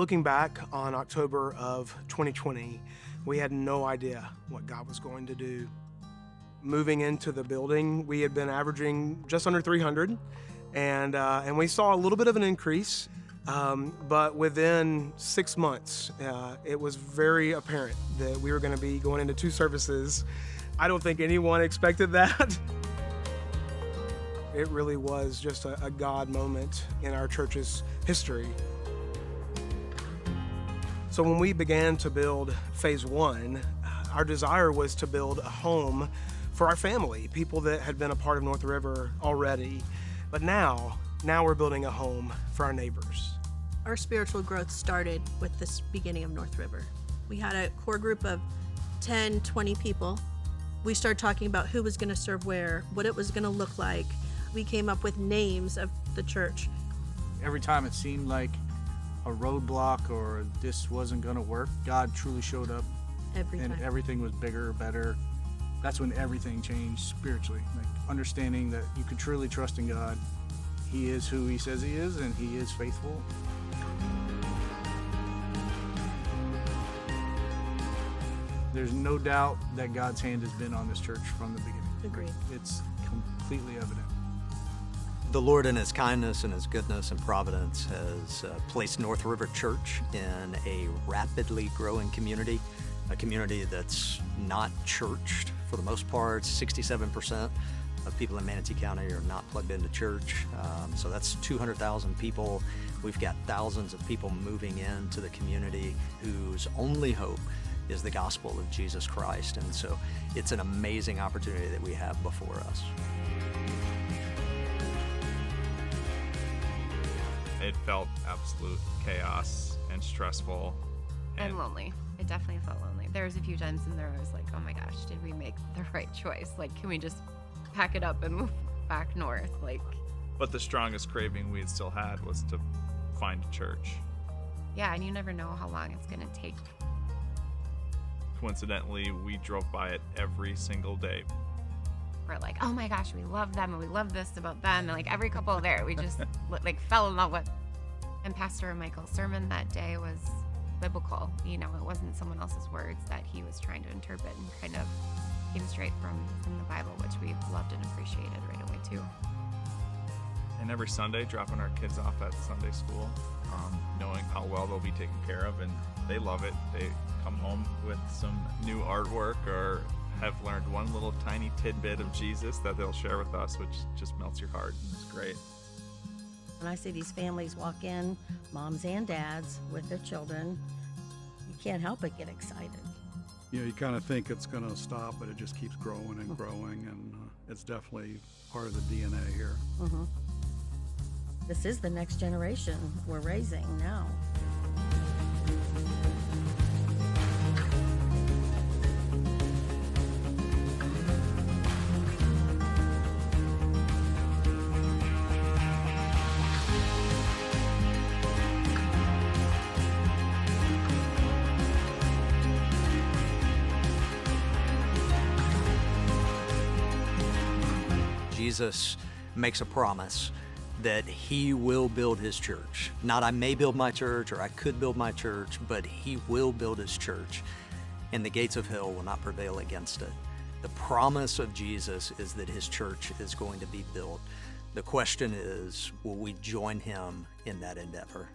Looking back on October of 2020, we had no idea what God was going to do. Moving into the building, we had been averaging just under 300, and we saw a little bit of an increase, but within 6 months, it was very apparent that we were going to be going into 2 services. I don't think anyone expected that. It really was just a God moment in our church's history. So when we began to build phase 1, our desire was to build a home for our family, people that had been a part of North River already. But now we're building a home for our neighbors. Our spiritual growth started with this beginning of North River. We had a core group of 10, 20 people. We started talking about who was going to serve where, what it was going to look like. We came up with names of the church. Every time it seemed like a roadblock or this wasn't going to work, God truly showed up. Every time. And everything was bigger, better. That's when everything changed spiritually. Like understanding that you could truly trust in God. He is who He says He is, and He is faithful. There's no doubt that God's hand has been on this church from the beginning. Agreed. It's completely evident. The Lord in His kindness and His goodness and providence has placed North River Church in a rapidly growing community, a community that's not churched for the most part. 67% of people in Manatee County are not plugged into church. So that's 200,000 people. We've got thousands of people moving into the community whose only hope is the gospel of Jesus Christ. And so it's an amazing opportunity that we have before us. It felt absolute chaos and stressful. And lonely. It definitely felt lonely. There was a few times in there I was like, oh my gosh, did we make the right choice? Like, can we just pack it up and move back north? But the strongest craving we had still had was to find a church. Yeah, and you never know how long it's going to take. Coincidentally, we drove by it every single day. We're like, oh my gosh, we love them and we love this about them. And like every couple there, we just fell in love with. And Pastor Michael's sermon that day was biblical. You know, it wasn't someone else's words that he was trying to interpret, and kind of came straight from the Bible, which we loved and appreciated right away too. And every Sunday, dropping our kids off at Sunday school, knowing how well they'll be taken care of, and they love it. They come home with some new artwork or have learned one little tiny tidbit of Jesus that they'll share with us, which just melts your heart, and it's great. When I see these families walk in, moms and dads with their children, you can't help but get excited. You know, you kind of think it's going to stop, but it just keeps growing and growing, and it's definitely part of the DNA here. Mm-hmm. This is the next generation we're raising now. Jesus makes a promise that He will build His church. Not I may build my church or I could build my church, but He will build His church, and the gates of hell will not prevail against it. The promise of Jesus is that His church is going to be built. The question is, will we join Him in that endeavor?